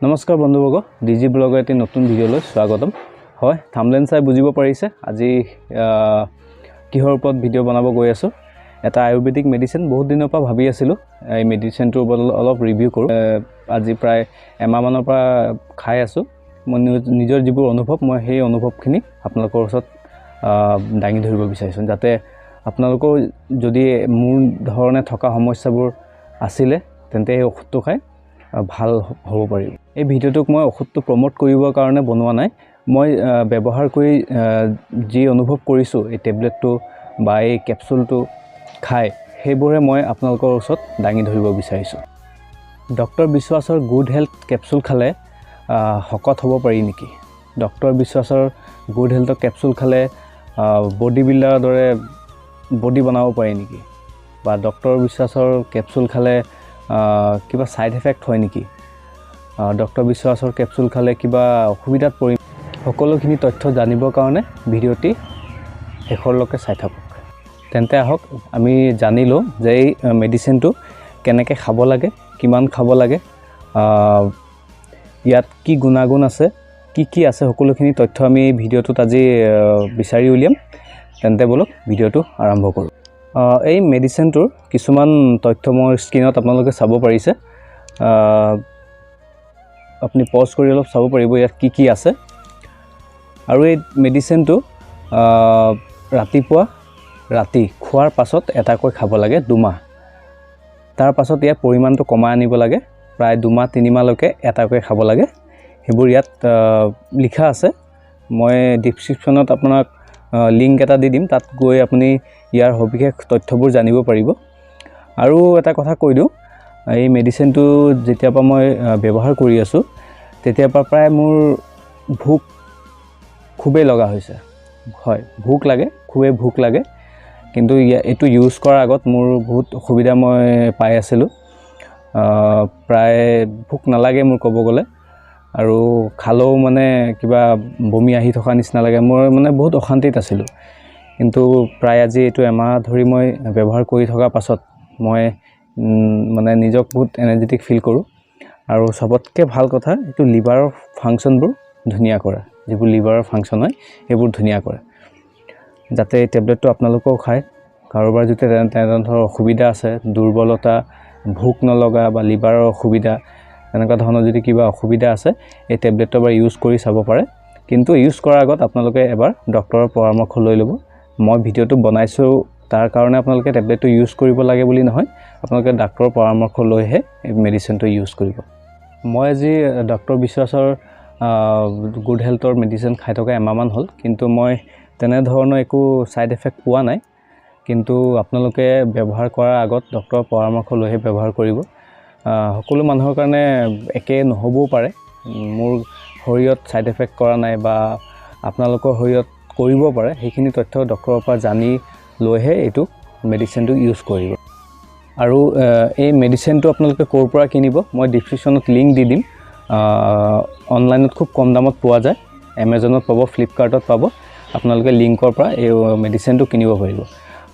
নমস্কাৰ বন্ধুবৰ্গ ডিজি ব্লগৰ এটি নতুন ভিডিঅ'লৈ স্বাগতম হয় থাম্বনেল চাই বুজিব পাৰিছে আজি কিহৰ ওপৰত ভিডিঅ' বনাব গৈ আছো এটা আয়ুৰ্বেদিক মেডিচিন বহুত দিনৰ পৰা ভাবি আছিলো এই মেডিচিনটোৰ ওপৰত অলপ ৰিভিউ কৰো আজি প্ৰায় এমাহ মানৰ পৰা খাই আছো মই নিজৰ যিবোৰ অনুভৱ মই সেই অনুভৱখিনি আপোনালোকৰ ওচৰত দাঙি ধৰিব বিচাৰিছো যাতে আপোনালোকৰ যদি মোৰ ধৰণে থকা সমস্যাবোৰ আছিল তেন্তে এই ঔষধটো খাই ভাল হ'ব পাৰিব এই ভিডিঅ'টোক মই ঔষধটো প্ৰমোট কৰিবৰ কাৰণে বনোৱা নাই মই ব্যৱহাৰ কৰি যি অনুভৱ কৰিছো এই টেবলেটটো বা এই কেপচুলটো খাই সেইবোৰে মই আপোনালোকৰ ওচৰত দাঙি ধৰিব বিচাৰিছো ডক্টৰ বিশ্বাসৰ গুড হেলথ কেপচুল খালে হকত হ'ব পাৰি নেকি ডক্টৰ বিশ্বাসৰ গুড হেলথ কেপচুল খালে বডি বিল্ডাৰৰ দৰে বডি বনাব পাৰি নেকি বা ডক্টৰ বিশ্বাসৰ কেপচুল খালে কিবা সাইড এফেক্ট হয় নেকি ডক্টৰ বিশ্বাসৰ কেপচুল খালে কিবা অসুবিধাত পৰি সকলোখিনি তথ্য জানিবৰ কাৰণে ভিডিঅ'টি শেষৰলৈকে চাই থাকক তেন্তে আহক আমি জানিলো যে এই মেডিচিনটো কেনেকৈ খাব লাগে কিমান খাব লাগে ইয়াত কি গুণাগুণ আছে কি আছে সকলোখিনি তথ্য আমি ভিডিঅ'টোত আজি বিচাৰি উলিয়াম তেন্তে বলক ভিডিঅ'টো আৰম্ভ কৰোঁ এই মেডিচিনটোৰ কিছুমান তথ্য মই স্ক্ৰীনত আপোনালোকে চাব পাৰিছে আপুনি পজ কৰি অলপ চাব পাৰিব ইয়াত কি আছে আৰু এই মেডিচিনটো ৰাতিপুৱা ৰাতি খোৱাৰ পাছত এটাকৈ খাব লাগে 2 মাহ তাৰ পাছত ইয়াৰ পৰিমাণটো কমাই আনিব লাগে প্ৰায় 2 মাহ 3 মাহলৈকে এটাকৈ খাব লাগে হেবোৰ ইয়াত লিখা আছে মই ডেসক্ৰিপচনত আপোনাক লিংক এটা দি দিম তাত গৈ আপুনি ইয়াৰ সবিশেষ তথ্যবোৰ জানিব পাৰিব আৰু এটা কথা কৈ দিও এই মেডিচিনটো যেতিয়াবা মই ব্যৱহাৰ কৰি আছো তেতিয়াবা প্ৰায় মোৰ ভোক খুবেই লগা হৈছে হয় ভোক লাগে খুবেই ভোক লাগে কিন্তু এটো ইউজ কৰাৰ আগত মোৰ বহুত অসুবিধা মই পাই আছিলো প্ৰায় ভোক নালাগে মোৰ ক'ব গলে আৰু খালেও মানে কিবা বমি আহি থকা নিচিনা লাগে মই মানে বহুত অশান্তিত আছিলো কিন্তু প্ৰায় আজি এটো এমাহ ধৰি মই ব্যৱহাৰ কৰি থকা পাছত মই মানে নিজক বহুত এনাৰ্জেটিক ফিল কৰো আৰু সবতকে ভাল কথা এটো লিভাৰৰ ফাংচনবোৰ ধুনিয়া কৰে যিবোৰ লিভাৰৰ ফাংচন হয় হেবোৰ ধুনিয়া কৰে যাতে এই টেবলেটটো আপোনালোকেও খায় কাৰোবাৰ যদি তেনেধৰণৰ অসুবিধা আছে দুৰ্বলতা ভোক নলগা বা লিভাৰৰ অসুবিধা এনেকুৱা ধৰণৰ যদি কিবা অসুবিধা আছে এই টেবলেটটো এবাৰ ইউজ কৰি চাব পাৰে কিন্তু ইউজ কৰাৰ আগত আপোনালোকে এবাৰ ডক্টৰৰ পৰামৰ্শ লৈ ল'ব মই ভিডিঅ'টো বনাইছো তাৰ কাৰণে আপোনালোকে টেবলেটটো ইউজ কৰিব লাগে বুলি নহয় আপোনালোকে ডক্টৰৰ পৰামৰ্শ লৈহে এই মেডিচিনটো ইউজ কৰিব মই আজি ডক্টৰ বিশ্বাসৰ গুড হেলথৰ মেডিচিন খাই থকা এমাহমান হ'ল কিন্তু মই তেনে ধৰণৰ একো সাইড এফেক্ট পোৱা নাই কিন্তু আপোনালোকে ব্যৱহাৰ কৰাৰ আগত ডক্টৰৰ পৰামৰ্শ লৈহে ব্যৱহাৰ কৰিব সকলো মানুহৰ কাৰণে একে নহবও পাৰে মোৰ শৰীৰত সাইড এফেক্ট কৰা নাই বা আপোনালোকৰ শৰীৰত কৰিব পাৰে সেইখিনি তথ্য ডক্টৰৰ পৰা জানি লৈহে এটো মেডিচিনটো ইউজ কৰিব আৰু এই মেডিচিনটো আপোনালোকে ক'ৰ পৰা কিনিব মই ডেসক্ৰিপচনত লিংক দি দিম অনলাইনত খুব কম দামত পোৱা যায় Amazonত পাব ফ্লিপকাৰ্টত পাব আপোনালোকে লিংকৰ পৰা এই মেডিচিনটো কিনিব পাৰিব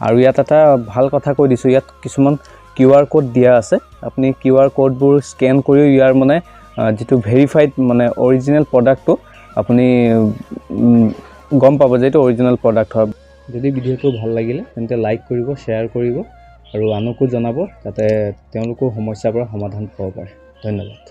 আৰু ইয়াত এটা ভাল কথা কৈ দিছো ইয়াত কিছুমান QR কোড দিয়া আছে আপুনি QR কোডবোৰ স্ক্যান কৰি ইয়াৰ মানে যেটো ভেৰিফাইড মানে অৰিজিনাল প্ৰডাক্টটো আপুনি গম পাব যে এটো অৰিজিনাল প্ৰডাক্ট হয় যদি ভিডিঅ'টো ভাল লাগিলে তেন্তে লাইক কৰিব শেয়াৰ কৰিব আৰু আনকো জনাব যাতে তেওঁলোকৰ সমস্যাৰ পৰা সমাধান পাব পাৰে ধন্যবাদ